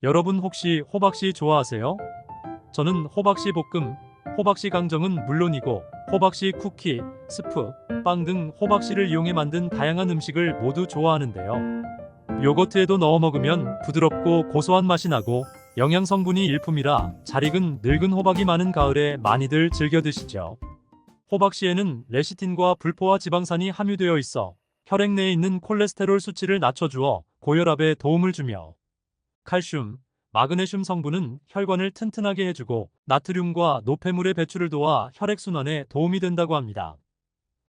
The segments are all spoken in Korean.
여러분 혹시 호박씨 좋아하세요? 저는 호박씨 볶음, 호박씨 강정은 물론이고 호박씨 쿠키, 스프, 빵 등 호박씨를 이용해 만든 다양한 음식을 모두 좋아하는데요. 요거트에도 넣어 먹으면 부드럽고 고소한 맛이 나고 영양 성분이 일품이라 잘 익은 늙은 호박이 많은 가을에 많이들 즐겨 드시죠. 호박씨에는 레시틴과 불포화 지방산이 함유되어 있어 혈액 내에 있는 콜레스테롤 수치를 낮춰주어 고혈압에 도움을 주며 칼슘, 마그네슘 성분은 혈관을 튼튼하게 해주고 나트륨과 노폐물의 배출을 도와 혈액순환에 도움이 된다고 합니다.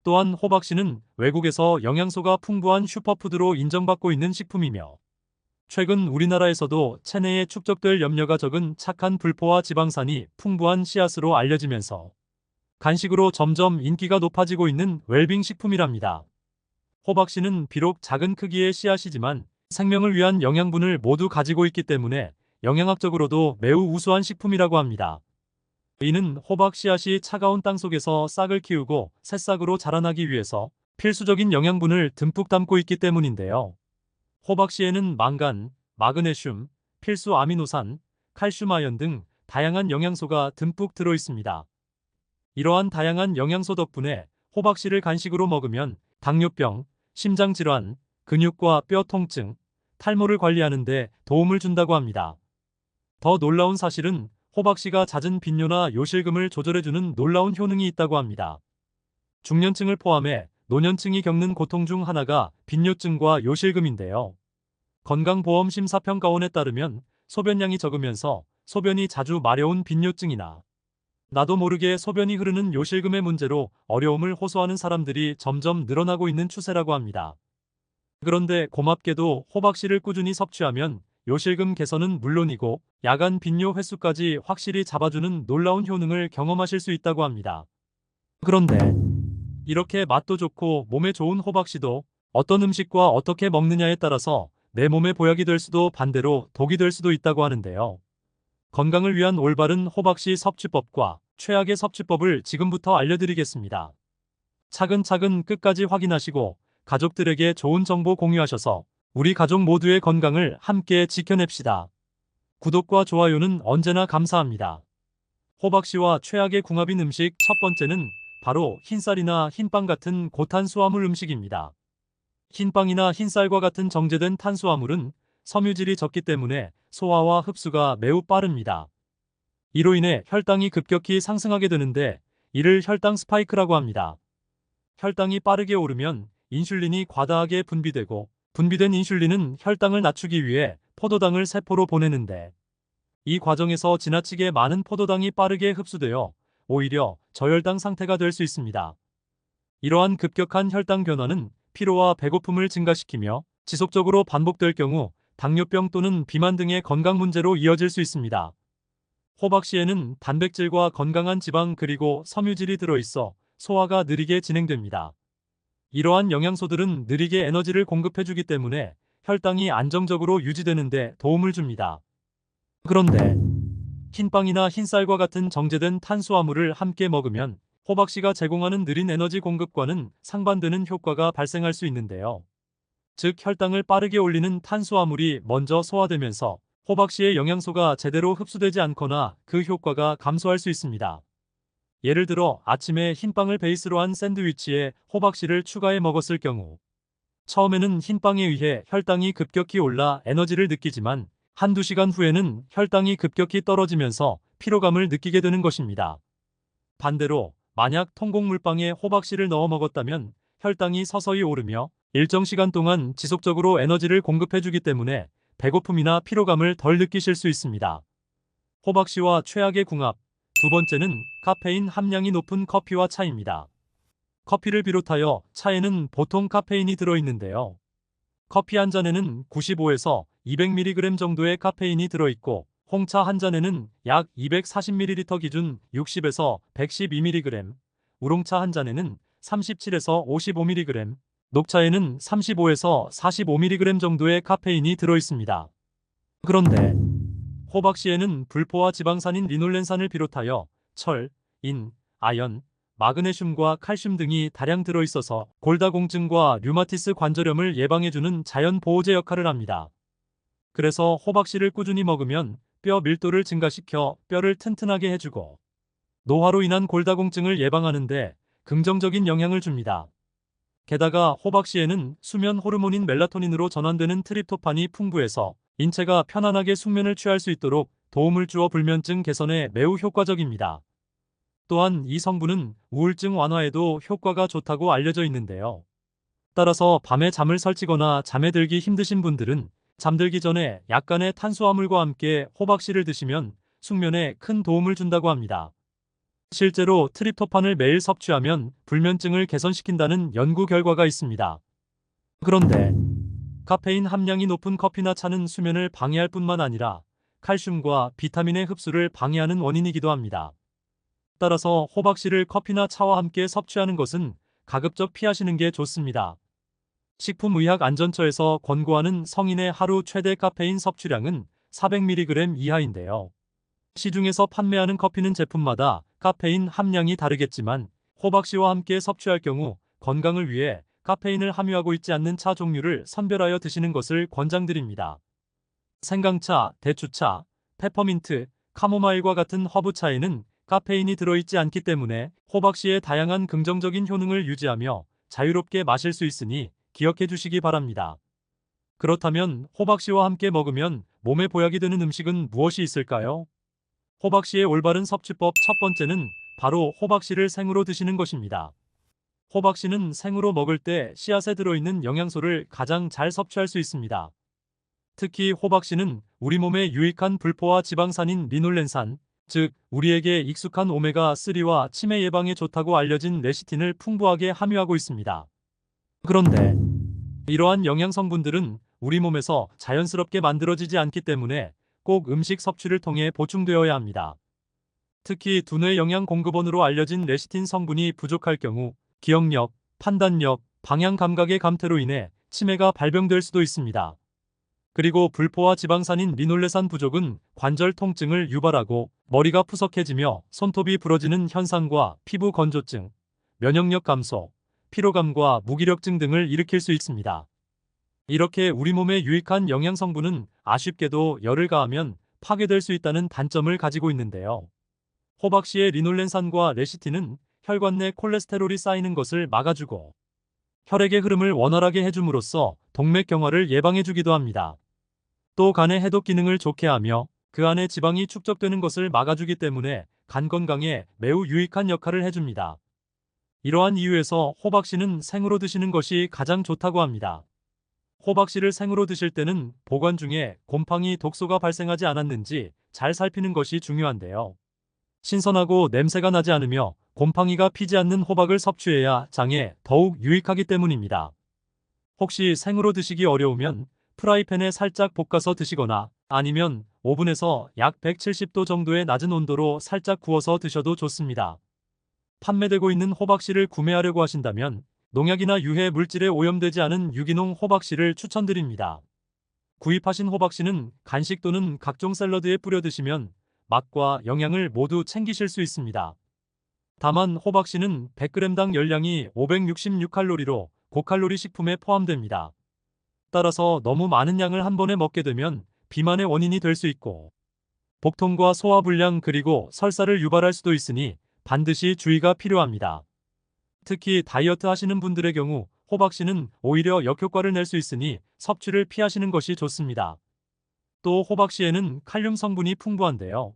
또한 호박씨는 외국에서 영양소가 풍부한 슈퍼푸드로 인정받고 있는 식품이며 최근 우리나라에서도 체내에 축적될 염려가 적은 착한 불포화 지방산이 풍부한 씨앗으로 알려지면서 간식으로 점점 인기가 높아지고 있는 웰빙 식품이랍니다. 호박씨는 비록 작은 크기의 씨앗이지만 생명을 위한 영양분을 모두 가지고 있기 때문에 영양학적으로도 매우 우수한 식품이라고 합니다. 이는 호박 씨앗이 차가운 땅 속에서 싹을 키우고 새싹으로 자라나기 위해서 필수적인 영양분을 듬뿍 담고 있기 때문인데요. 호박씨에는 망간, 마그네슘, 필수 아미노산, 칼슘 아연 등 다양한 영양소가 듬뿍 들어 있습니다. 이러한 다양한 영양소 덕분에 호박씨를 간식으로 먹으면 당뇨병, 심장질환, 근육과 뼈 통증, 탈모를 관리하는 데 도움을 준다고 합니다. 더 놀라운 사실은 호박씨가 잦은 빈뇨나 요실금을 조절해주는 놀라운 효능이 있다고 합니다. 중년층을 포함해 노년층이 겪는 고통 중 하나가 빈뇨증과 요실금인데요. 건강보험심사평가원에 따르면 소변량이 적으면서 소변이 자주 마려운 빈뇨증이나 나도 모르게 소변이 흐르는 요실금의 문제로 어려움을 호소하는 사람들이 점점 늘어나고 있는 추세라고 합니다. 그런데 고맙게도 호박씨를 꾸준히 섭취하면 요실금 개선은 물론이고 야간 빈뇨 횟수까지 확실히 잡아주는 놀라운 효능을 경험하실 수 있다고 합니다. 그런데 이렇게 맛도 좋고 몸에 좋은 호박씨도 어떤 음식과 어떻게 먹느냐에 따라서 내 몸에 보약이 될 수도 반대로 독이 될 수도 있다고 하는데요. 건강을 위한 올바른 호박씨 섭취법과 최악의 섭취법을 지금부터 알려드리겠습니다. 차근차근 끝까지 확인하시고 가족들에게 좋은 정보 공유하셔서 우리 가족 모두의 건강을 함께 지켜냅시다. 구독과 좋아요는 언제나 감사합니다. 호박씨와 최악의 궁합인 음식 첫 번째는 바로 흰쌀이나 흰빵 같은 고탄수화물 음식입니다. 흰빵이나 흰쌀과 같은 정제된 탄수화물은 섬유질이 적기 때문에 소화와 흡수가 매우 빠릅니다. 이로 인해 혈당이 급격히 상승하게 되는데 이를 혈당 스파이크라고 합니다. 혈당이 빠르게 오르면 인슐린이 과다하게 분비되고 분비된 인슐린은 혈당을 낮추기 위해 포도당을 세포로 보내는데 이 과정에서 지나치게 많은 포도당이 빠르게 흡수되어 오히려 저혈당 상태가 될 수 있습니다. 이러한 급격한 혈당 변화는 피로와 배고픔을 증가시키며 지속적으로 반복될 경우 당뇨병 또는 비만 등의 건강 문제로 이어질 수 있습니다. 호박씨에는 단백질과 건강한 지방 그리고 섬유질이 들어있어 소화가 느리게 진행됩니다. 이러한 영양소들은 느리게 에너지를 공급해주기 때문에 혈당이 안정적으로 유지되는 데 도움을 줍니다. 그런데 흰빵이나 흰쌀과 같은 정제된 탄수화물을 함께 먹으면 호박씨가 제공하는 느린 에너지 공급과는 상반되는 효과가 발생할 수 있는데요. 즉 혈당을 빠르게 올리는 탄수화물이 먼저 소화되면서 호박씨의 영양소가 제대로 흡수되지 않거나 그 효과가 감소할 수 있습니다. 예를 들어 아침에 흰빵을 베이스로 한 샌드위치에 호박씨를 추가해 먹었을 경우 처음에는 흰빵에 의해 혈당이 급격히 올라 에너지를 느끼지만 한두 시간 후에는 혈당이 급격히 떨어지면서 피로감을 느끼게 되는 것입니다. 반대로 만약 통곡물빵에 호박씨를 넣어 먹었다면 혈당이 서서히 오르며 일정 시간 동안 지속적으로 에너지를 공급해주기 때문에 배고픔이나 피로감을 덜 느끼실 수 있습니다. 호박씨와 최악의 궁합 두 번째는 카페인 함량이 높은 커피와 차입니다. 커피를 비롯하여 차에는 보통 카페인이 들어있는데요. 커피 한 잔에는 95에서 200mg 정도의 카페인이 들어있고 홍차 한 잔에는 약 240ml 기준 60에서 112mg, 우롱차 한 잔에는 37에서 55mg, 녹차에는 35에서 45mg 정도의 카페인이 들어있습니다. 그런데 호박씨에는 불포화 지방산인 리놀렌산을 비롯하여 철, 인, 아연, 마그네슘과 칼슘 등이 다량 들어있어서 골다공증과 류마티스 관절염을 예방해주는 자연 보호제 역할을 합니다. 그래서 호박씨를 꾸준히 먹으면 뼈 밀도를 증가시켜 뼈를 튼튼하게 해주고 노화로 인한 골다공증을 예방하는데 긍정적인 영향을 줍니다. 게다가 호박씨에는 수면 호르몬인 멜라토닌으로 전환되는 트립토판이 풍부해서 인체가 편안하게 숙면을 취할 수 있도록 도움을 주어 불면증 개선에 매우 효과적입니다. 또한 이 성분은 우울증 완화에도 효과가 좋다고 알려져 있는데요. 따라서 밤에 잠을 설치거나 잠에 들기 힘드신 분들은 잠들기 전에 약간의 탄수화물과 함께 호박씨를 드시면 숙면에 큰 도움을 준다고 합니다. 실제로 트립토판을 매일 섭취하면 불면증을 개선시킨다는 연구 결과가 있습니다. 그런데 카페인 함량이 높은 커피나 차는 수면을 방해할 뿐만 아니라 칼슘과 비타민의 흡수를 방해하는 원인이기도 합니다. 따라서 호박씨를 커피나 차와 함께 섭취하는 것은 가급적 피하시는 게 좋습니다. 식품의약안전처에서 권고하는 성인의 하루 최대 카페인 섭취량은 400mg 이하인데요. 시중에서 판매하는 커피는 제품마다 카페인 함량이 다르겠지만 호박씨와 함께 섭취할 경우 건강을 위해 카페인을 함유하고 있지 않는 차 종류를 선별하여 드시는 것을 권장드립니다. 생강차, 대추차, 페퍼민트, 카모마일과 같은 허브차에는 카페인이 들어있지 않기 때문에 호박씨의 다양한 긍정적인 효능을 유지하며 자유롭게 마실 수 있으니 기억해 주시기 바랍니다. 그렇다면 호박씨와 함께 먹으면 몸에 보약이 되는 음식은 무엇이 있을까요? 호박씨의 올바른 섭취법 첫 번째는 바로 호박씨를 생으로 드시는 것입니다. 호박씨는 생으로 먹을 때 씨앗에 들어있는 영양소를 가장 잘 섭취할 수 있습니다. 특히 호박씨는 우리 몸에 유익한 불포화 지방산인 리놀렌산, 즉 우리에게 익숙한 오메가3와 치매 예방에 좋다고 알려진 레시틴을 풍부하게 함유하고 있습니다. 그런데 이러한 영양 성분들은 우리 몸에서 자연스럽게 만들어지지 않기 때문에 꼭 음식 섭취를 통해 보충되어야 합니다. 특히 두뇌 영양 공급원으로 알려진 레시틴 성분이 부족할 경우 기억력, 판단력, 방향 감각의 감퇴로 인해 치매가 발병될 수도 있습니다. 그리고 불포화 지방산인 리놀레산 부족은 관절 통증을 유발하고 머리가 푸석해지며 손톱이 부러지는 현상과 피부 건조증, 면역력 감소, 피로감과 무기력증 등을 일으킬 수 있습니다. 이렇게 우리 몸에 유익한 영양 성분은 아쉽게도 열을 가하면 파괴될 수 있다는 단점을 가지고 있는데요. 호박씨의 리놀렌산과 레시틴은 혈관 내 콜레스테롤이 쌓이는 것을 막아주고 혈액의 흐름을 원활하게 해줌으로써 동맥경화를 예방해주기도 합니다. 또 간의 해독 기능을 좋게 하며 그 안에 지방이 축적되는 것을 막아주기 때문에 간 건강에 매우 유익한 역할을 해줍니다. 이러한 이유에서 호박씨는 생으로 드시는 것이 가장 좋다고 합니다. 호박씨를 생으로 드실 때는 보관 중에 곰팡이 독소가 발생하지 않았는지 잘 살피는 것이 중요한데요. 신선하고 냄새가 나지 않으며 곰팡이가 피지 않는 호박을 섭취해야 장에 더욱 유익하기 때문입니다. 혹시 생으로 드시기 어려우면 프라이팬에 살짝 볶아서 드시거나 아니면 오븐에서 약 170도 정도의 낮은 온도로 살짝 구워서 드셔도 좋습니다. 판매되고 있는 호박씨를 구매하려고 하신다면 농약이나 유해 물질에 오염되지 않은 유기농 호박씨를 추천드립니다. 구입하신 호박씨는 간식 또는 각종 샐러드에 뿌려 드시면 맛과 영양을 모두 챙기실 수 있습니다. 다만 호박씨는 100g당 열량이 566칼로리로 고칼로리 식품에 포함됩니다. 따라서 너무 많은 양을 한 번에 먹게 되면 비만의 원인이 될 수 있고 복통과 소화불량 그리고 설사를 유발할 수도 있으니 반드시 주의가 필요합니다. 특히 다이어트 하시는 분들의 경우 호박씨는 오히려 역효과를 낼 수 있으니 섭취를 피하시는 것이 좋습니다. 또 호박씨에는 칼륨 성분이 풍부한데요.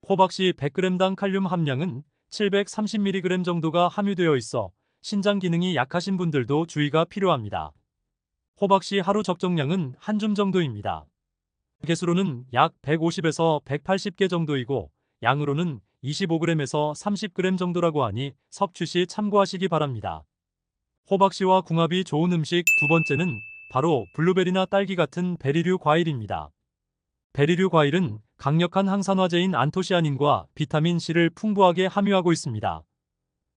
호박씨 100g당 칼륨 함량은 730mg 정도가 함유되어 있어 신장 기능이 약하신 분들도 주의가 필요합니다. 호박씨 하루 적정량은 한 줌 정도입니다. 개수로는 약 150에서 180개 정도이고 양으로는 25g에서 30g 정도라고 하니 섭취 시 참고하시기 바랍니다. 호박씨와 궁합이 좋은 음식 두 번째는 바로 블루베리나 딸기 같은 베리류 과일입니다. 베리류 과일은 강력한 항산화제인 안토시아닌과 비타민 C를 풍부하게 함유하고 있습니다.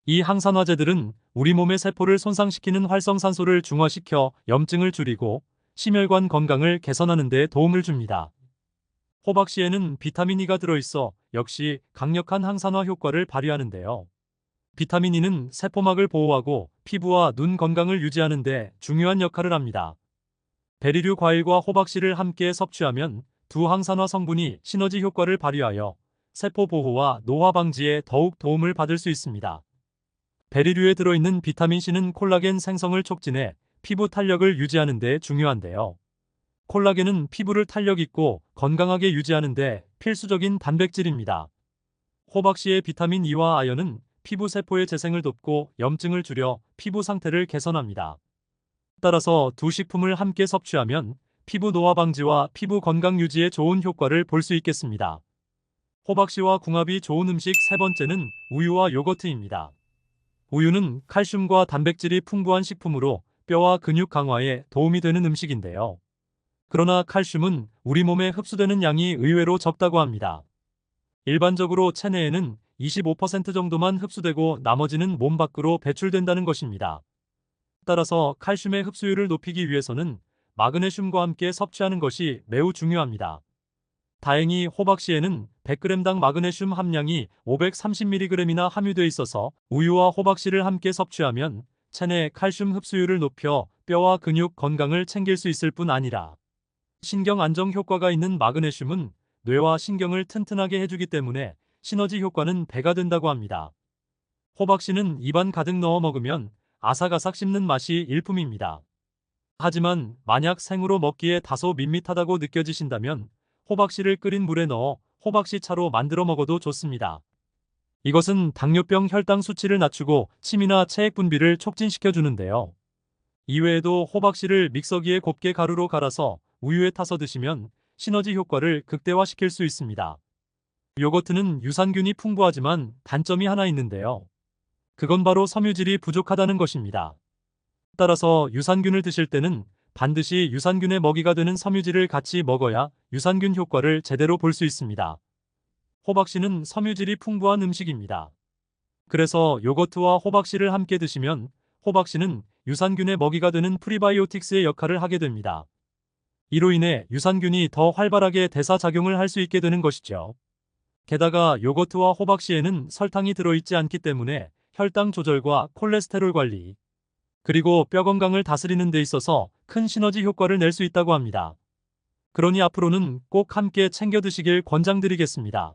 이 항산화제들은 우리 몸의 세포를 손상시키는 활성산소를 중화시켜 염증을 줄이고 심혈관 건강을 개선하는 데 도움을 줍니다. 호박씨에는 비타민 E가 들어있어 역시 강력한 항산화 효과를 발휘하는데요. 비타민 E는 세포막을 보호하고 피부와 눈 건강을 유지하는 데 중요한 역할을 합니다. 베리류 과일과 호박씨를 함께 섭취하면 두 항산화 성분이 시너지 효과를 발휘하여 세포 보호와 노화 방지에 더욱 도움을 받을 수 있습니다. 베리류에 들어있는 비타민C는 콜라겐 생성을 촉진해 피부 탄력을 유지하는 데 중요한데요. 콜라겐은 피부를 탄력 있고 건강하게 유지하는 데 필수적인 단백질입니다. 호박씨의 비타민 E와 아연은 피부 세포의 재생을 돕고 염증을 줄여 피부 상태를 개선합니다. 따라서 두 식품을 함께 섭취하면 피부 노화 방지와 피부 건강 유지에 좋은 효과를 볼 수 있겠습니다. 호박씨와 궁합이 좋은 음식 세 번째는 우유와 요거트입니다. 우유는 칼슘과 단백질이 풍부한 식품으로 뼈와 근육 강화에 도움이 되는 음식인데요. 그러나 칼슘은 우리 몸에 흡수되는 양이 의외로 적다고 합니다. 일반적으로 체내에는 25% 정도만 흡수되고 나머지는 몸 밖으로 배출된다는 것입니다. 따라서 칼슘의 흡수율을 높이기 위해서는 마그네슘과 함께 섭취하는 것이 매우 중요합니다. 다행히 호박씨에는 100g당 마그네슘 함량이 530mg이나 함유되어 있어서 우유와 호박씨를 함께 섭취하면 체내 칼슘 흡수율을 높여 뼈와 근육 건강을 챙길 수 있을 뿐 아니라 신경 안정 효과가 있는 마그네슘은 뇌와 신경을 튼튼하게 해주기 때문에 시너지 효과는 배가 된다고 합니다. 호박씨는 입안 가득 넣어 먹으면 아삭아삭 씹는 맛이 일품입니다. 하지만 만약 생으로 먹기에 다소 밋밋하다고 느껴지신다면 호박씨를 끓인 물에 넣어 호박씨 차로 만들어 먹어도 좋습니다. 이것은 당뇨병 혈당 수치를 낮추고 침이나 체액 분비를 촉진시켜 주는데요. 이외에도 호박씨를 믹서기에 곱게 가루로 갈아서 우유에 타서 드시면 시너지 효과를 극대화시킬 수 있습니다. 요거트는 유산균이 풍부하지만 단점이 하나 있는데요. 그건 바로 섬유질이 부족하다는 것입니다. 따라서 유산균을 드실 때는 반드시 유산균의 먹이가 되는 섬유질을 같이 먹어야 유산균 효과를 제대로 볼 수 있습니다. 호박씨는 섬유질이 풍부한 음식입니다. 그래서 요거트와 호박씨를 함께 드시면 호박씨는 유산균의 먹이가 되는 프리바이오틱스의 역할을 하게 됩니다. 이로 인해 유산균이 더 활발하게 대사작용을 할 수 있게 되는 것이죠. 게다가 요거트와 호박씨에는 설탕이 들어있지 않기 때문에 혈당 조절과 콜레스테롤 관리, 그리고 뼈 건강을 다스리는 데 있어서 큰 시너지 효과를 낼 수 있다고 합니다. 그러니 앞으로는 꼭 함께 챙겨 드시길 권장드리겠습니다.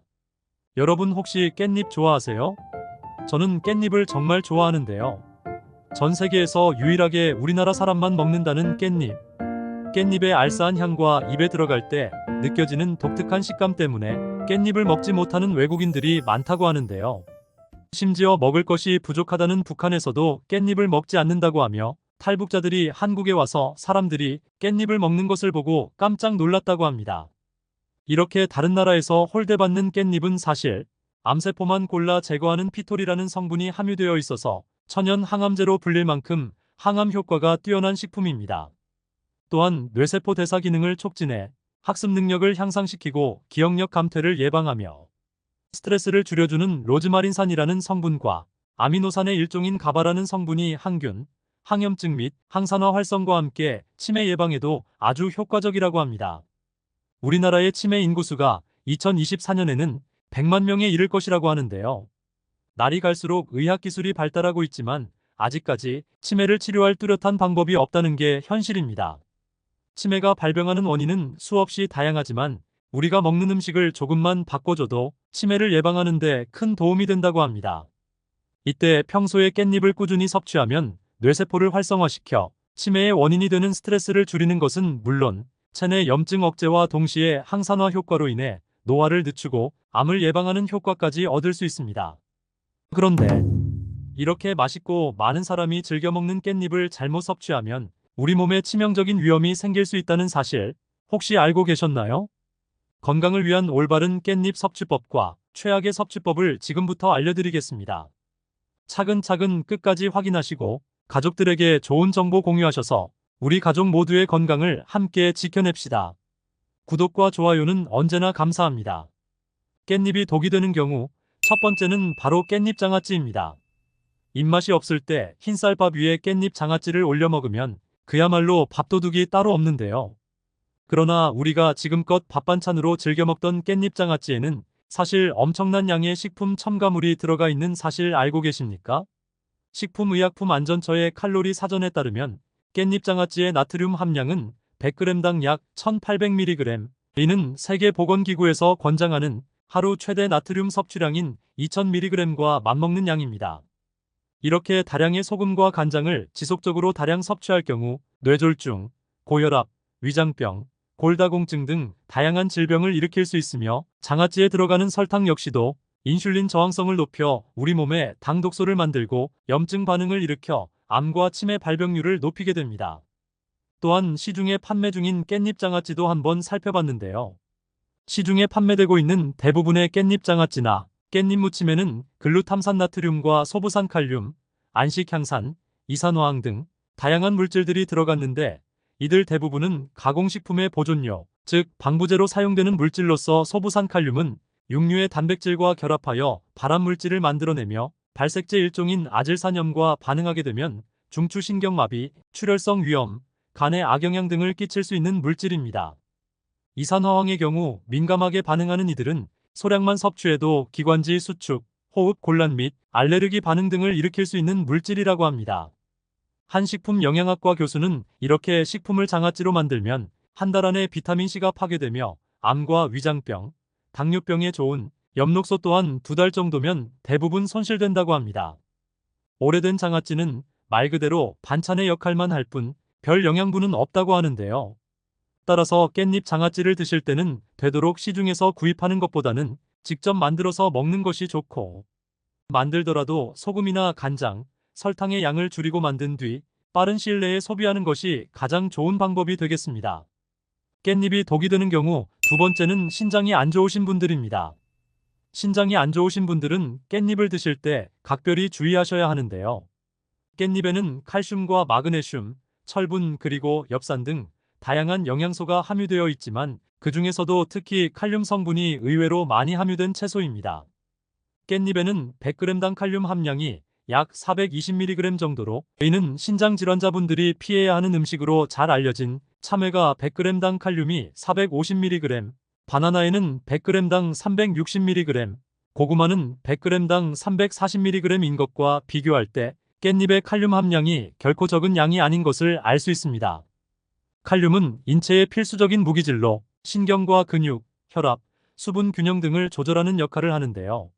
여러분 혹시 깻잎 좋아하세요? 저는 깻잎을 정말 좋아하는데요. 전 세계에서 유일하게 우리나라 사람만 먹는다는 깻잎. 깻잎의 알싸한 향과 입에 들어갈 때 느껴지는 독특한 식감 때문에 깻잎을 먹지 못하는 외국인들이 많다고 하는데요. 심지어 먹을 것이 부족하다는 북한에서도 깻잎을 먹지 않는다고 하며 탈북자들이 한국에 와서 사람들이 깻잎을 먹는 것을 보고 깜짝 놀랐다고 합니다. 이렇게 다른 나라에서 홀대받는 깻잎은 사실 암세포만 골라 제거하는 피톨이라는 성분이 함유되어 있어서 천연 항암제로 불릴 만큼 항암 효과가 뛰어난 식품입니다. 또한 뇌세포 대사 기능을 촉진해 학습 능력을 향상시키고 기억력 감퇴를 예방하며 스트레스를 줄여주는 로즈마린산이라는 성분과 아미노산의 일종인 가바라는 성분이 항균, 항염증 및 항산화 활성과 함께 치매 예방에도 아주 효과적이라고 합니다. 우리나라의 치매 인구수가 2024년에는 100만 명에 이를 것이라고 하는데요. 날이 갈수록 의학기술이 발달하고 있지만 아직까지 치매를 치료할 뚜렷한 방법이 없다는 게 현실입니다. 치매가 발병하는 원인은 수없이 다양하지만 우리가 먹는 음식을 조금만 바꿔줘도 치매를 예방하는 데 큰 도움이 된다고 합니다. 이때 평소에 깻잎을 꾸준히 섭취하면 뇌세포를 활성화시켜 치매의 원인이 되는 스트레스를 줄이는 것은 물론 체내 염증 억제와 동시에 항산화 효과로 인해 노화를 늦추고 암을 예방하는 효과까지 얻을 수 있습니다. 그런데 이렇게 맛있고 많은 사람이 즐겨 먹는 깻잎을 잘못 섭취하면 우리 몸에 치명적인 위험이 생길 수 있다는 사실 혹시 알고 계셨나요? 건강을 위한 올바른 깻잎 섭취법과 최악의 섭취법을 지금부터 알려드리겠습니다. 차근차근 끝까지 확인하시고 가족들에게 좋은 정보 공유하셔서 우리 가족 모두의 건강을 함께 지켜냅시다. 구독과 좋아요는 언제나 감사합니다. 깻잎이 독이 되는 경우 첫 번째는 바로 깻잎 장아찌입니다. 입맛이 없을 때 흰쌀밥 위에 깻잎 장아찌를 올려 먹으면 그야말로 밥도둑이 따로 없는데요. 그러나 우리가 지금껏 밥반찬으로 즐겨 먹던 깻잎 장아찌에는 사실 엄청난 양의 식품 첨가물이 들어가 있는 사실 알고 계십니까? 식품의약품안전처의 칼로리 사전에 따르면 깻잎 장아찌의 나트륨 함량은 100g당 약 1800mg. 이는 세계보건기구에서 권장하는 하루 최대 나트륨 섭취량인 2000mg과 맞먹는 양입니다. 이렇게 다량의 소금과 간장을 지속적으로 다량 섭취할 경우 뇌졸중, 고혈압, 위장병, 골다공증 등 다양한 질병을 일으킬 수 있으며, 장아찌에 들어가는 설탕 역시도 인슐린 저항성을 높여 우리 몸에 당 독소를 만들고 염증 반응을 일으켜 암과 치매 발병률을 높이게 됩니다. 또한 시중에 판매 중인 깻잎 장아찌도 한번 살펴봤는데요. 시중에 판매되고 있는 대부분의 깻잎 장아찌나 깻잎 무침에는 글루탐산 나트륨과 소부산 칼륨, 안식향산, 이산화황 등 다양한 물질들이 들어갔는데, 이들 대부분은 가공식품의 보존료, 즉 방부제로 사용되는 물질로서 소부산 칼륨은 육류의 단백질과 결합하여 발암물질을 만들어내며 발색제 일종인 아질산염과 반응하게 되면 중추신경마비, 출혈성 위염, 간에 악영향 등을 끼칠 수 있는 물질입니다. 이산화황의 경우 민감하게 반응하는 이들은 소량만 섭취해도 기관지 수축, 호흡 곤란 및 알레르기 반응 등을 일으킬 수 있는 물질이라고 합니다. 한 식품 영양학과 교수는 이렇게 식품을 장아찌로 만들면 한 달 안에 비타민C가 파괴되며 암과 위장병, 당뇨병에 좋은 엽록소 또한 2달 정도면 대부분 손실된다고 합니다. 오래된 장아찌는 말 그대로 반찬의 역할만 할 뿐 별 영양분은 없다고 하는데요. 따라서 깻잎 장아찌를 드실 때는 되도록 시중에서 구입하는 것보다는 직접 만들어서 먹는 것이 좋고, 만들더라도 소금이나 간장, 설탕의 양을 줄이고 만든 뒤 빠른 시일 내에 소비하는 것이 가장 좋은 방법이 되겠습니다. 깻잎이 독이 되는 경우 두 번째는 신장이 안 좋으신 분들입니다. 신장이 안 좋으신 분들은 깻잎을 드실 때 각별히 주의하셔야 하는데요. 깻잎에는 칼슘과 마그네슘, 철분 그리고 엽산 등 다양한 영양소가 함유되어 있지만, 그 중에서도 특히 칼륨 성분이 의외로 많이 함유된 채소입니다. 깻잎에는 100g당 칼륨 함량이 약 420mg 정도로, 이는 신장 질환자분들이 피해야 하는 음식으로 잘 알려진 참외가 100g당 칼륨이 450mg, 바나나에는 100g당 360mg, 고구마는 100g당 340mg인 것과 비교할 때 깻잎의 칼륨 함량이 결코 적은 양이 아닌 것을 알 수 있습니다. 칼륨은 인체의 필수적인 무기질로 신경과 근육, 혈압, 수분 균형 등을 조절하는 역할을 하는데요.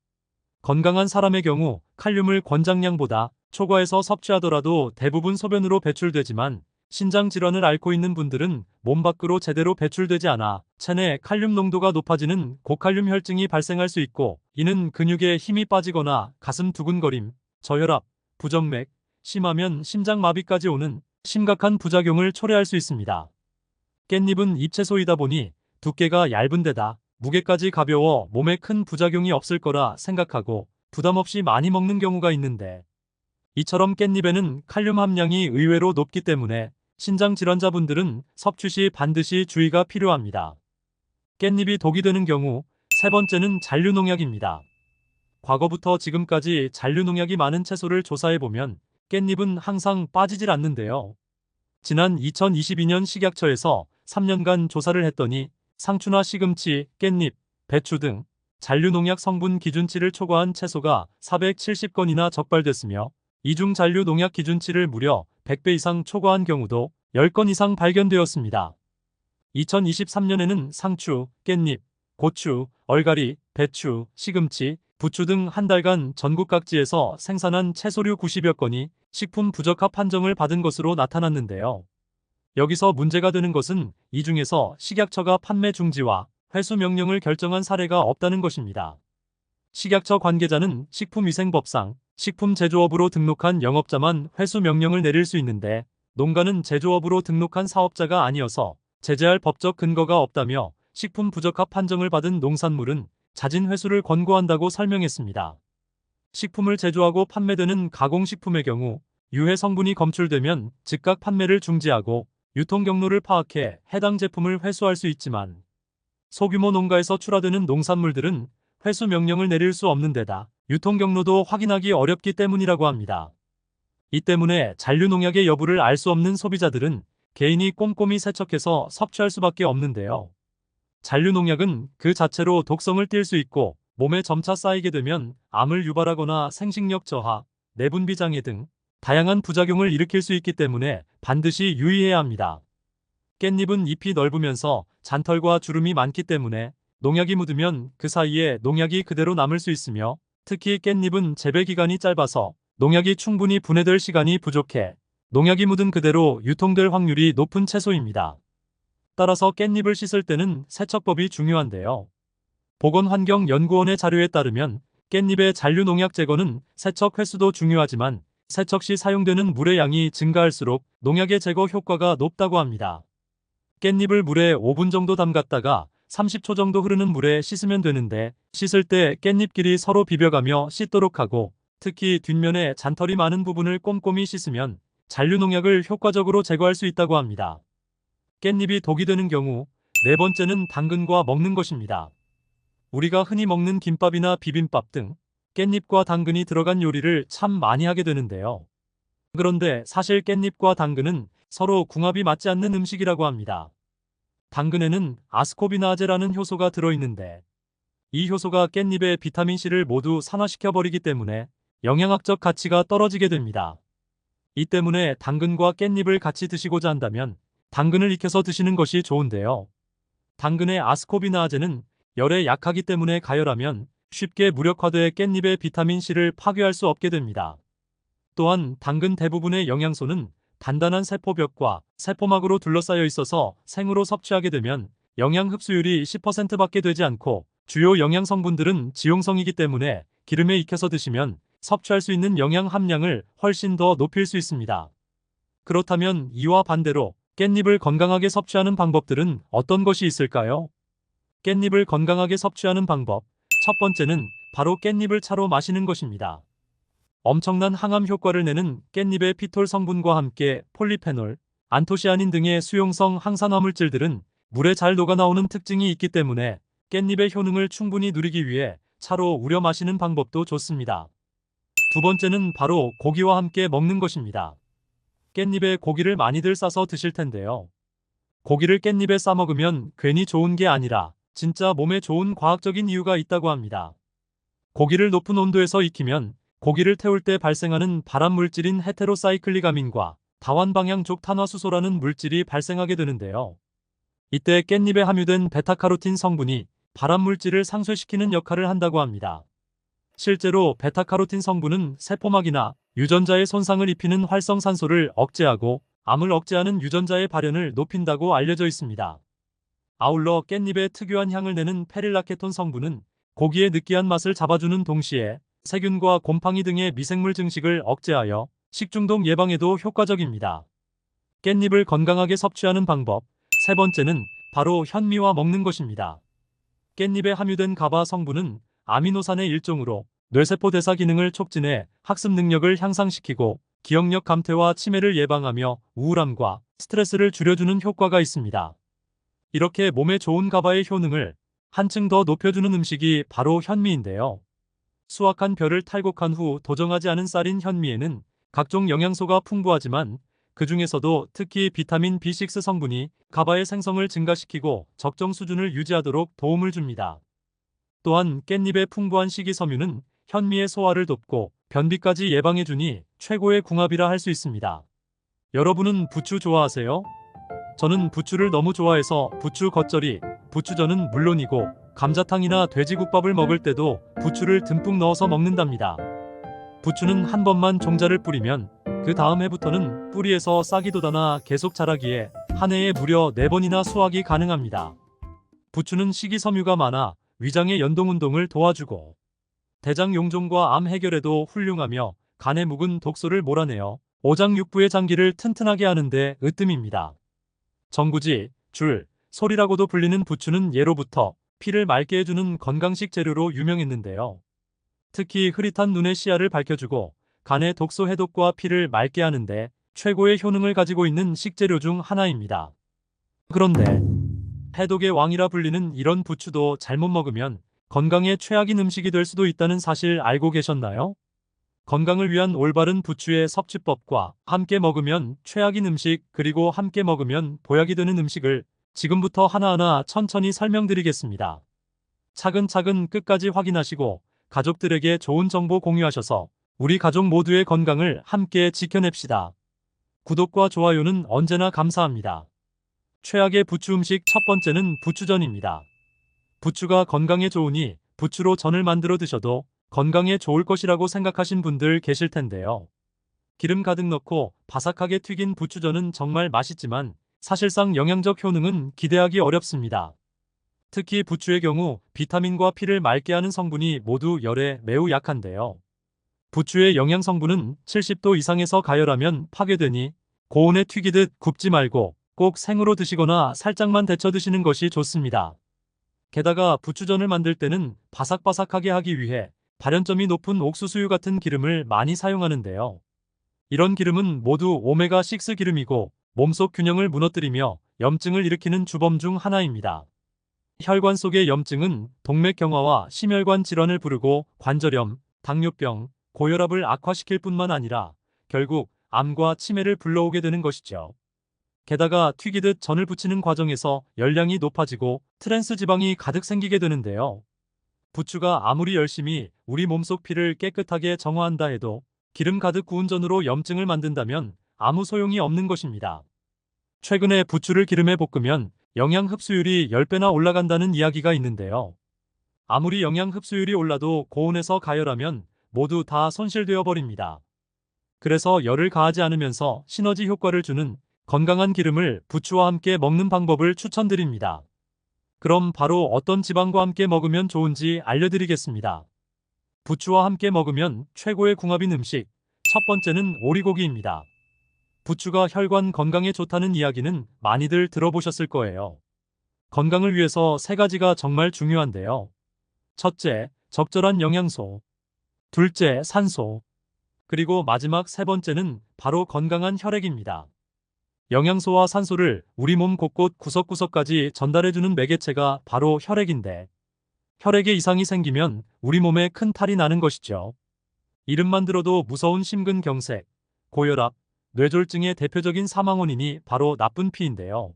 건강한 사람의 경우 칼륨을 권장량보다 초과해서 섭취하더라도 대부분 소변으로 배출되지만, 신장 질환을 앓고 있는 분들은 몸 밖으로 제대로 배출되지 않아 체내 칼륨 농도가 높아지는 고칼륨 혈증이 발생할 수 있고, 이는 근육에 힘이 빠지거나 가슴 두근거림, 저혈압, 부정맥, 심하면 심장마비까지 오는 심각한 부작용을 초래할 수 있습니다. 깻잎은 잎채소이다 보니 두께가 얇은 데다 무게까지 가벼워 몸에 큰 부작용이 없을 거라 생각하고 부담 없이 많이 먹는 경우가 있는데, 이처럼 깻잎에는 칼륨 함량이 의외로 높기 때문에 신장 질환자분들은 섭취 시 반드시 주의가 필요합니다. 깻잎이 독이 되는 경우 세 번째는 잔류농약입니다. 과거부터 지금까지 잔류농약이 많은 채소를 조사해보면 깻잎은 항상 빠지질 않는데요. 지난 2022년 식약처에서 3년간 조사를 했더니 상추나 시금치, 깻잎, 배추 등 잔류농약 성분 기준치를 초과한 채소가 470건이나 적발됐으며, 이중 잔류농약 기준치를 무려 100배 이상 초과한 경우도 10건 이상 발견되었습니다. 2023년에는 상추, 깻잎, 고추, 얼갈이, 배추, 시금치, 부추 등 한 달간 전국 각지에서 생산한 채소류 90여 건이 식품 부적합 판정을 받은 것으로 나타났는데요. 여기서 문제가 되는 것은 이 중에서 식약처가 판매 중지와 회수 명령을 결정한 사례가 없다는 것입니다. 식약처 관계자는 식품위생법상 식품 제조업으로 등록한 영업자만 회수 명령을 내릴 수 있는데, 농가는 제조업으로 등록한 사업자가 아니어서 제재할 법적 근거가 없다며 식품 부적합 판정을 받은 농산물은 자진 회수를 권고한다고 설명했습니다. 식품을 제조하고 판매되는 가공식품의 경우 유해 성분이 검출되면 즉각 판매를 중지하고 유통 경로를 파악해 해당 제품을 회수할 수 있지만, 소규모 농가에서 출하되는 농산물들은 회수 명령을 내릴 수 없는 데다 유통 경로도 확인하기 어렵기 때문이라고 합니다. 이 때문에 잔류농약의 여부를 알 수 없는 소비자들은 개인이 꼼꼼히 세척해서 섭취할 수밖에 없는데요. 잔류농약은 그 자체로 독성을 띨 수 있고, 몸에 점차 쌓이게 되면 암을 유발하거나 생식력 저하, 내분비 장애 등 다양한 부작용을 일으킬 수 있기 때문에 반드시 유의해야 합니다. 깻잎은 잎이 넓으면서 잔털과 주름이 많기 때문에 농약이 묻으면 그 사이에 농약이 그대로 남을 수 있으며, 특히 깻잎은 재배 기간이 짧아서 농약이 충분히 분해될 시간이 부족해 농약이 묻은 그대로 유통될 확률이 높은 채소입니다. 따라서 깻잎을 씻을 때는 세척법이 중요한데요. 보건환경연구원의 자료에 따르면 깻잎의 잔류 농약 제거는 세척 횟수도 중요하지만 세척 시 사용되는 물의 양이 증가할수록 농약의 제거 효과가 높다고 합니다. 깻잎을 물에 5분 정도 담갔다가 30초 정도 흐르는 물에 씻으면 되는데, 씻을 때 깻잎끼리 서로 비벼가며 씻도록 하고, 특히 뒷면에 잔털이 많은 부분을 꼼꼼히 씻으면 잔류 농약을 효과적으로 제거할 수 있다고 합니다. 깻잎이 독이 되는 경우 네 번째는 당근과 먹는 것입니다. 우리가 흔히 먹는 김밥이나 비빔밥 등 깻잎과 당근이 들어간 요리를 참 많이 하게 되는데요. 그런데 사실 깻잎과 당근은 서로 궁합이 맞지 않는 음식이라고 합니다. 당근에는 아스코비나아제라는 효소가 들어있는데, 이 효소가 깻잎의 비타민C를 모두 산화시켜버리기 때문에 영양학적 가치가 떨어지게 됩니다. 이 때문에 당근과 깻잎을 같이 드시고자 한다면 당근을 익혀서 드시는 것이 좋은데요. 당근의 아스코비나아제는 열에 약하기 때문에 가열하면 쉽게 무력화돼 깻잎의 비타민C를 파괴할 수 없게 됩니다. 또한 당근 대부분의 영양소는 단단한 세포벽과 세포막으로 둘러싸여 있어서 생으로 섭취하게 되면 영양 흡수율이 10%밖에 되지 않고, 주요 영양 성분들은 지용성이기 때문에 기름에 익혀서 드시면 섭취할 수 있는 영양 함량을 훨씬 더 높일 수 있습니다. 그렇다면 이와 반대로 깻잎을 건강하게 섭취하는 방법들은 어떤 것이 있을까요? 깻잎을 건강하게 섭취하는 방법. 첫 번째는 바로 깻잎을 차로 마시는 것입니다. 엄청난 항암 효과를 내는 깻잎의 피톨 성분과 함께 폴리페놀, 안토시아닌 등의 수용성 항산화 물질들은 물에 잘 녹아나오는 특징이 있기 때문에 깻잎의 효능을 충분히 누리기 위해 차로 우려 마시는 방법도 좋습니다. 두 번째는 바로 고기와 함께 먹는 것입니다. 깻잎에 고기를 많이들 싸서 드실 텐데요. 고기를 깻잎에 싸 먹으면 괜히 좋은 게 아니라 진짜 몸에 좋은 과학적인 이유가 있다고 합니다. 고기를 높은 온도에서 익히면 고기를 태울 때 발생하는 발암 물질인 헤테로사이클릭 아민과 다환방향족 탄화수소라는 물질이 발생하게 되는데요. 이때 깻잎에 함유된 베타카로틴 성분이 발암 물질을 상쇄시키는 역할을 한다고 합니다. 실제로 베타카로틴 성분은 세포막이나 유전자의 손상을 입히는 활성산소를 억제하고 암을 억제하는 유전자의 발현을 높인다고 알려져 있습니다. 아울러 깻잎의 특유한 향을 내는 페릴라케톤 성분은 고기의 느끼한 맛을 잡아주는 동시에 세균과 곰팡이 등의 미생물 증식을 억제하여 식중독 예방에도 효과적입니다. 깻잎을 건강하게 섭취하는 방법. 세 번째는 바로 현미와 먹는 것입니다. 깻잎에 함유된 가바 성분은 아미노산의 일종으로 뇌세포 대사 기능을 촉진해 학습 능력을 향상시키고 기억력 감퇴와 치매를 예방하며 우울함과 스트레스를 줄여주는 효과가 있습니다. 이렇게 몸에 좋은 가바의 효능을 한층 더 높여주는 음식이 바로 현미인데요. 수확한 벼를 탈곡한 후 도정하지 않은 쌀인 현미에는 각종 영양소가 풍부하지만 그 중에서도 특히 비타민 B6 성분이 가바의 생성을 증가시키고 적정 수준을 유지하도록 도움을 줍니다. 또한 깻잎의 풍부한 식이섬유는 현미의 소화를 돕고 변비까지 예방해주니 최고의 궁합이라 할 수 있습니다. 여러분은 부추 좋아하세요? 저는 부추를 너무 좋아해서 부추 겉절이, 부추전은 물론이고 감자탕이나 돼지국밥을 먹을 때도 부추를 듬뿍 넣어서 먹는답니다. 부추는 한 번만 종자를 뿌리면 그 다음 해부터는 뿌리에서 싹이 돋아나 계속 자라기에 한 해에 무려 4번이나 수확이 가능합니다. 부추는 식이섬유가 많아 위장의 연동운동을 도와주고 대장 용종과 암 해결에도 훌륭하며 간에 묵은 독소를 몰아내어 오장육부의 장기를 튼튼하게 하는데 으뜸입니다. 정구지, 줄, 솔이라고도 불리는 부추는 예로부터 피를 맑게 해주는 건강식 재료로 유명했는데요. 특히 흐릿한 눈의 시야를 밝혀주고 간의 독소 해독과 피를 맑게 하는데 최고의 효능을 가지고 있는 식재료 중 하나입니다. 그런데 해독의 왕이라 불리는 이런 부추도 잘못 먹으면 건강에 최악인 음식이 될 수도 있다는 사실 알고 계셨나요? 건강을 위한 올바른 부추의 섭취법과 함께 먹으면 최악인 음식, 그리고 함께 먹으면 보약이 되는 음식을 지금부터 하나하나 천천히 설명드리겠습니다. 차근차근 끝까지 확인하시고 가족들에게 좋은 정보 공유하셔서 우리 가족 모두의 건강을 함께 지켜냅시다. 구독과 좋아요는 언제나 감사합니다. 최악의 부추 음식 첫 번째는 부추전입니다. 부추가 건강에 좋으니 부추로 전을 만들어 드셔도 건강에 좋을 것이라고 생각하신 분들 계실 텐데요. 기름 가득 넣고 바삭하게 튀긴 부추전은 정말 맛있지만 사실상 영양적 효능은 기대하기 어렵습니다. 특히 부추의 경우 비타민과 피를 맑게 하는 성분이 모두 열에 매우 약한데요. 부추의 영양 성분은 70도 이상에서 가열하면 파괴되니 고온에 튀기듯 굽지 말고 꼭 생으로 드시거나 살짝만 데쳐 드시는 것이 좋습니다. 게다가 부추전을 만들 때는 바삭바삭하게 하기 위해 발연점이 높은 옥수수유 같은 기름을 많이 사용하는데요. 이런 기름은 모두 오메가6 기름이고 몸속 균형을 무너뜨리며 염증을 일으키는 주범 중 하나입니다. 혈관 속의 염증은 동맥경화와 심혈관 질환을 부르고 관절염, 당뇨병, 고혈압을 악화시킬 뿐만 아니라 결국 암과 치매를 불러오게 되는 것이죠. 게다가 튀기듯 전을 부치는 과정에서 열량이 높아지고 트랜스 지방이 가득 생기게 되는데요. 부추가 아무리 열심히 우리 몸속 피를 깨끗하게 정화한다 해도 기름 가득 구운 전으로 염증을 만든다면 아무 소용이 없는 것입니다. 최근에 부추를 기름에 볶으면 영양 흡수율이 10배나 올라간다는 이야기가 있는데요. 아무리 영양 흡수율이 올라도 고온에서 가열하면 모두 다 손실되어 버립니다. 그래서 열을 가하지 않으면서 시너지 효과를 주는 건강한 기름을 부추와 함께 먹는 방법을 추천드립니다. 그럼 바로 어떤 지방과 함께 먹으면 좋은지 알려드리겠습니다. 부추와 함께 먹으면 최고의 궁합인 음식, 첫 번째는 오리고기입니다. 부추가 혈관 건강에 좋다는 이야기는 많이들 들어보셨을 거예요. 건강을 위해서 세 가지가 정말 중요한데요. 첫째, 적절한 영양소. 둘째, 산소. 그리고 마지막 세 번째는 바로 건강한 혈액입니다. 영양소와 산소를 우리 몸 곳곳 구석구석까지 전달해주는 매개체가 바로 혈액인데, 혈액에 이상이 생기면 우리 몸에 큰 탈이 나는 것이죠. 이름만 들어도 무서운 심근경색, 고혈압, 뇌졸중의 대표적인 사망 원인이 바로 나쁜 피인데요.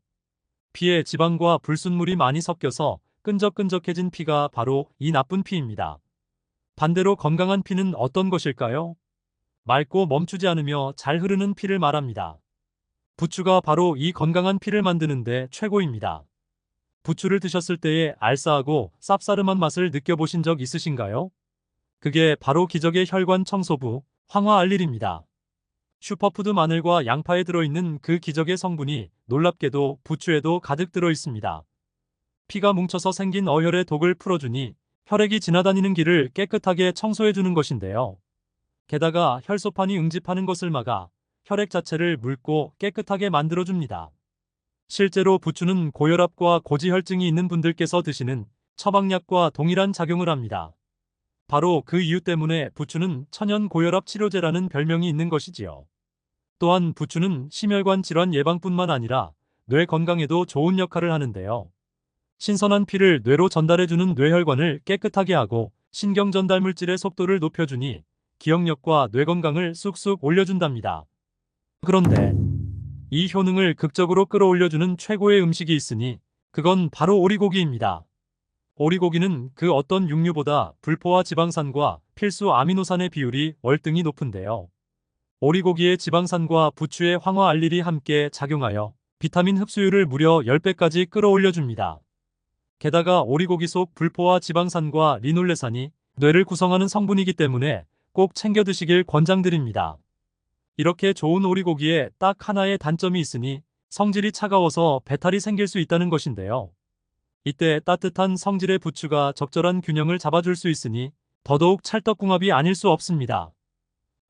피에 지방과 불순물이 많이 섞여서 끈적끈적해진 피가 바로 이 나쁜 피입니다. 반대로 건강한 피는 어떤 것일까요? 맑고 멈추지 않으며 잘 흐르는 피를 말합니다. 부추가 바로 이 건강한 피를 만드는데 최고입니다. 부추를 드셨을 때의 알싸하고 쌉싸름한 맛을 느껴보신 적 있으신가요? 그게 바로 기적의 혈관 청소부, 황화알릴입니다. 슈퍼푸드 마늘과 양파에 들어있는 그 기적의 성분이 놀랍게도 부추에도 가득 들어있습니다. 피가 뭉쳐서 생긴 어혈의 독을 풀어주니 혈액이 지나다니는 길을 깨끗하게 청소해주는 것인데요. 게다가 혈소판이 응집하는 것을 막아 혈액 자체를 묽고 깨끗하게 만들어줍니다. 실제로 부추는 고혈압과 고지혈증이 있는 분들께서 드시는 처방약과 동일한 작용을 합니다. 바로 그 이유 때문에 부추는 천연 고혈압 치료제라는 별명이 있는 것이지요. 또한 부추는 심혈관 질환 예방뿐만 아니라 뇌 건강에도 좋은 역할을 하는데요. 신선한 피를 뇌로 전달해주는 뇌혈관을 깨끗하게 하고 신경 전달 물질의 속도를 높여주니 기억력과 뇌 건강을 쑥쑥 올려준답니다. 그런데 이 효능을 극적으로 끌어올려주는 최고의 음식이 있으니 그건 바로 오리고기입니다. 오리고기는 그 어떤 육류보다 불포화 지방산과 필수 아미노산의 비율이 월등히 높은데요. 오리고기의 지방산과 부추의 황화알릴이 함께 작용하여 비타민 흡수율을 무려 10배까지 끌어올려줍니다. 게다가 오리고기 속 불포화 지방산과 리놀레산이 뇌를 구성하는 성분이기 때문에 꼭 챙겨 드시길 권장드립니다. 이렇게 좋은 오리고기에 딱 하나의 단점이 있으니 성질이 차가워서 배탈이 생길 수 있다는 것인데요. 이때 따뜻한 성질의 부추가 적절한 균형을 잡아줄 수 있으니 더더욱 찰떡궁합이 아닐 수 없습니다.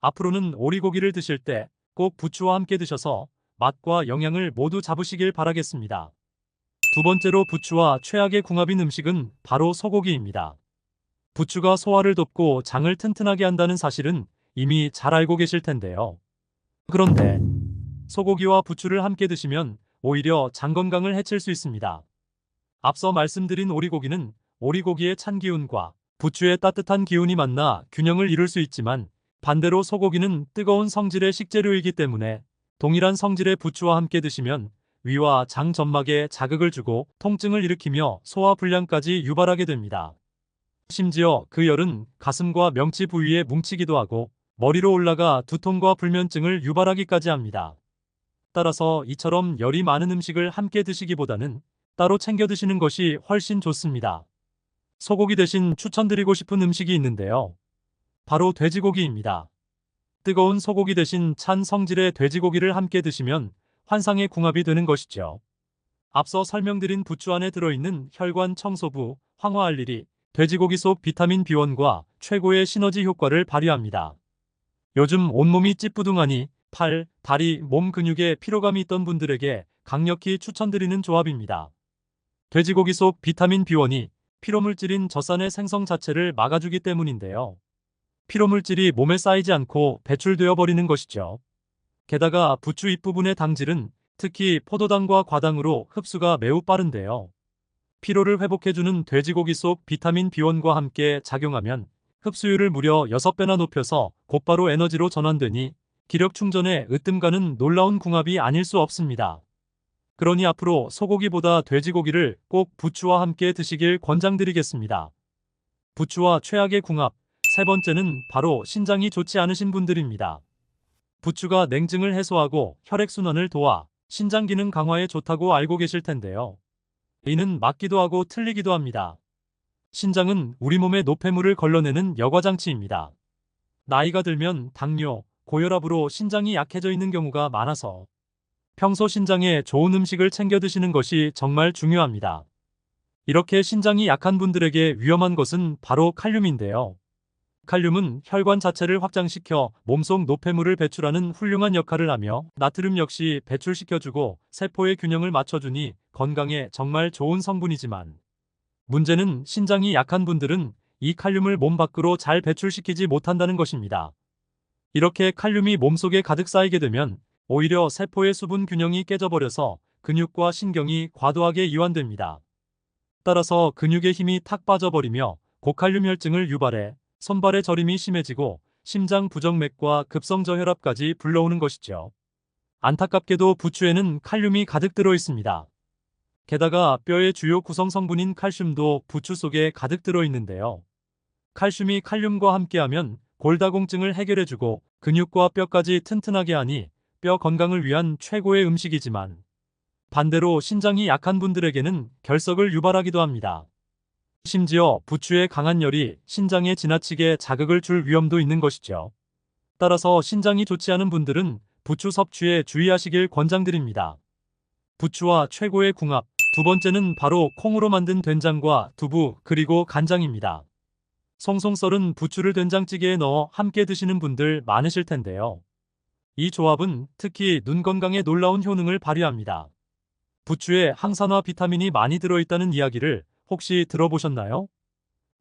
앞으로는 오리고기를 드실 때 꼭 부추와 함께 드셔서 맛과 영양을 모두 잡으시길 바라겠습니다. 두 번째로 부추와 최악의 궁합인 음식은 바로 소고기입니다. 부추가 소화를 돕고 장을 튼튼하게 한다는 사실은 이미 잘 알고 계실 텐데요. 그런데 소고기와 부추를 함께 드시면 오히려 장 건강을 해칠 수 있습니다. 앞서 말씀드린 오리고기는 오리고기의 찬 기운과 부추의 따뜻한 기운이 만나 균형을 이룰 수 있지만 반대로 소고기는 뜨거운 성질의 식재료이기 때문에 동일한 성질의 부추와 함께 드시면 위와 장 점막에 자극을 주고 통증을 일으키며 소화 불량까지 유발하게 됩니다. 심지어 그 열은 가슴과 명치 부위에 뭉치기도 하고 머리로 올라가 두통과 불면증을 유발하기까지 합니다. 따라서 이처럼 열이 많은 음식을 함께 드시기보다는 따로 챙겨 드시는 것이 훨씬 좋습니다. 소고기 대신 추천드리고 싶은 음식이 있는데요. 바로 돼지고기입니다. 뜨거운 소고기 대신 찬 성질의 돼지고기를 함께 드시면 환상의 궁합이 되는 것이죠. 앞서 설명드린 부추 안에 들어있는 혈관 청소부, 황화알릴이 돼지고기 속 비타민 B1과 최고의 시너지 효과를 발휘합니다. 요즘 온몸이 찌뿌둥하니 팔, 다리, 몸 근육에 피로감이 있던 분들에게 강력히 추천드리는 조합입니다. 돼지고기 속 비타민 B1이 피로물질인 젖산의 생성 자체를 막아주기 때문인데요. 피로물질이 몸에 쌓이지 않고 배출되어 버리는 것이죠. 게다가 부추 잎부분의 당질은 특히 포도당과 과당으로 흡수가 매우 빠른데요. 피로를 회복해주는 돼지고기 속 비타민 B1과 함께 작용하면 흡수율을 무려 6배나 높여서 곧바로 에너지로 전환되니 기력 충전에 으뜸가는 놀라운 궁합이 아닐 수 없습니다. 그러니 앞으로 소고기보다 돼지고기를 꼭 부추와 함께 드시길 권장드리겠습니다. 부추와 최악의 궁합, 세 번째는 바로 신장이 좋지 않으신 분들입니다. 부추가 냉증을 해소하고 혈액순환을 도와 신장 기능 강화에 좋다고 알고 계실 텐데요. 이는 맞기도 하고 틀리기도 합니다. 신장은 우리 몸의 노폐물을 걸러내는 여과장치입니다. 나이가 들면 당뇨, 고혈압으로 신장이 약해져 있는 경우가 많아서 평소 신장에 좋은 음식을 챙겨 드시는 것이 정말 중요합니다. 이렇게 신장이 약한 분들에게 위험한 것은 바로 칼륨인데요. 칼륨은 혈관 자체를 확장시켜 몸속 노폐물을 배출하는 훌륭한 역할을 하며 나트륨 역시 배출시켜주고 세포의 균형을 맞춰주니 건강에 정말 좋은 성분이지만 문제는 신장이 약한 분들은 이 칼륨을 몸 밖으로 잘 배출시키지 못한다는 것입니다. 이렇게 칼륨이 몸속에 가득 쌓이게 되면 오히려 세포의 수분 균형이 깨져버려서 근육과 신경이 과도하게 이완됩니다. 따라서 근육의 힘이 탁 빠져버리며 고칼륨 혈증을 유발해 손발의 저림이 심해지고 심장 부정맥과 급성 저혈압까지 불러오는 것이죠. 안타깝게도 부추에는 칼륨이 가득 들어 있습니다. 게다가 뼈의 주요 구성 성분인 칼슘도 부추 속에 가득 들어 있는데요. 칼슘이 칼륨과 함께하면 골다공증을 해결해주고 근육과 뼈까지 튼튼하게 하니 뼈 건강을 위한 최고의 음식이지만 반대로 신장이 약한 분들에게는 결석을 유발하기도 합니다. 심지어 부추의 강한 열이 신장에 지나치게 자극을 줄 위험도 있는 것이죠. 따라서 신장이 좋지 않은 분들은 부추 섭취에 주의하시길 권장드립니다. 부추와 최고의 궁합, 두 번째는 바로 콩으로 만든 된장과 두부 그리고 간장입니다. 송송 썰은 부추를 된장찌개에 넣어 함께 드시는 분들 많으실 텐데요. 이 조합은 특히 눈 건강에 놀라운 효능을 발휘합니다. 부추에 항산화 비타민이 많이 들어있다는 이야기를 혹시 들어보셨나요?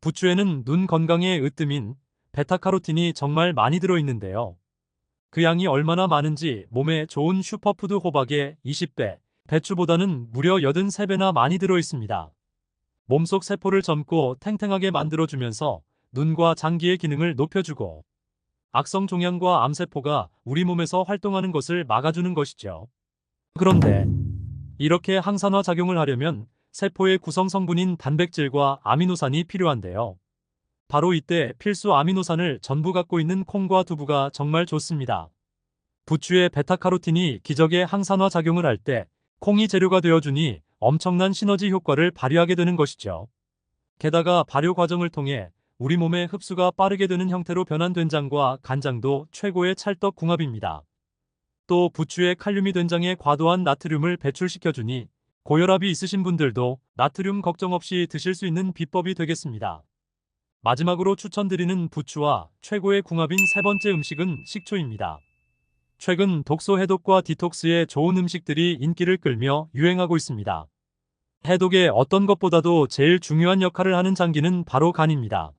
부추에는 눈 건강에 으뜸인 베타카로틴이 정말 많이 들어있는데요. 그 양이 얼마나 많은지 몸에 좋은 슈퍼푸드 호박의 20배, 배추보다는 무려 83배나 많이 들어있습니다. 몸속 세포를 젊고 탱탱하게 만들어주면서 눈과 장기의 기능을 높여주고 악성 종양과 암세포가 우리 몸에서 활동하는 것을 막아주는 것이죠. 그런데 이렇게 항산화 작용을 하려면 세포의 구성 성분인 단백질과 아미노산이 필요한데요. 바로 이때 필수 아미노산을 전부 갖고 있는 콩과 두부가 정말 좋습니다. 부추의 베타카로틴이 기적의 항산화 작용을 할 때 콩이 재료가 되어주니 엄청난 시너지 효과를 발휘하게 되는 것이죠. 게다가 발효 과정을 통해 우리 몸의 흡수가 빠르게 되는 형태로 변한 된장과 간장도 최고의 찰떡 궁합입니다. 또 부추의 칼륨이 된장에 과도한 나트륨을 배출시켜주니 고혈압이 있으신 분들도 나트륨 걱정 없이 드실 수 있는 비법이 되겠습니다. 마지막으로 추천드리는 부추와 최고의 궁합인 세 번째 음식은 식초입니다. 최근 독소 해독과 디톡스에 좋은 음식들이 인기를 끌며 유행하고 있습니다. 해독의 어떤 것보다도 제일 중요한 역할을 하는 장기는 바로 간입니다.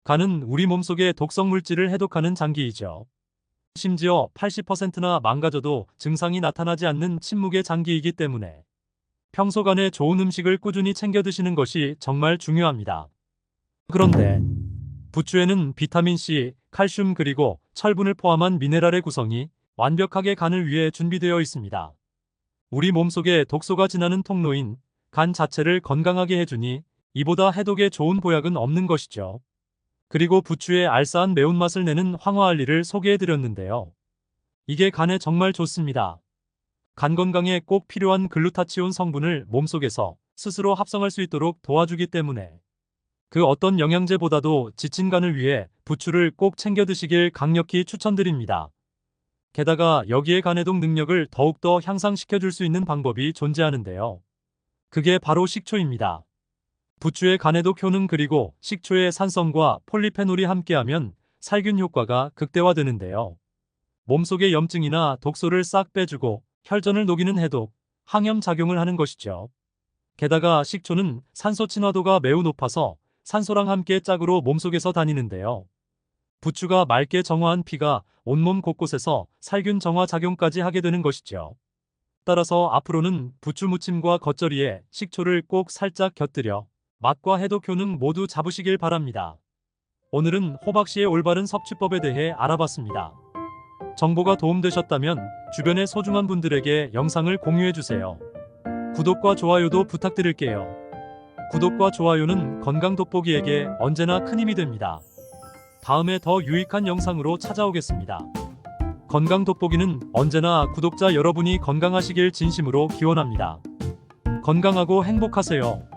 간은 우리 몸속의 독성 물질을 해독하는 장기이죠. 심지어 80%나 망가져도 증상이 나타나지 않는 침묵의 장기이기 때문에 평소 간에 좋은 음식을 꾸준히 챙겨 드시는 것이 정말 중요합니다. 그런데 부추에는 비타민C, 칼슘 그리고 철분을 포함한 미네랄의 구성이 완벽하게 간을 위해 준비되어 있습니다. 우리 몸속에 독소가 지나는 통로인 간 자체를 건강하게 해주니 이보다 해독에 좋은 보약은 없는 것이죠. 그리고 부추의 알싸한 매운맛을 내는 황화알리를 소개해드렸는데요. 이게 간에 정말 좋습니다. 간 건강에 꼭 필요한 글루타치온 성분을 몸속에서 스스로 합성할 수 있도록 도와주기 때문에 그 어떤 영양제보다도 지친 간을 위해 부추를 꼭 챙겨 드시길 강력히 추천드립니다. 게다가 여기에 간해독 능력을 더욱더 향상시켜 줄 수 있는 방법이 존재하는데요. 그게 바로 식초입니다. 부추의 간해독 효능 그리고 식초의 산성과 폴리페놀이 함께하면 살균 효과가 극대화되는데요. 몸속의 염증이나 독소를 싹 빼주고 혈전을 녹이는 해독, 항염 작용을 하는 것이죠. 게다가 식초는 산소 친화도가 매우 높아서 산소랑 함께 짝으로 몸속에서 다니는데요. 부추가 맑게 정화한 피가 온몸 곳곳에서 살균 정화 작용까지 하게 되는 것이죠. 따라서 앞으로는 부추 무침과 겉절이에 식초를 꼭 살짝 곁들여 맛과 해독 효능 모두 잡으시길 바랍니다. 오늘은 호박씨의 올바른 섭취법에 대해 알아봤습니다. 정보가 도움되셨다면 주변의 소중한 분들에게 영상을 공유해주세요. 구독과 좋아요도 부탁드릴게요. 구독과 좋아요는 건강 돋보기에게 언제나 큰 힘이 됩니다. 다음에 더 유익한 영상으로 찾아오겠습니다. 건강 돋보기는 언제나 구독자 여러분이 건강하시길 진심으로 기원합니다. 건강하고 행복하세요.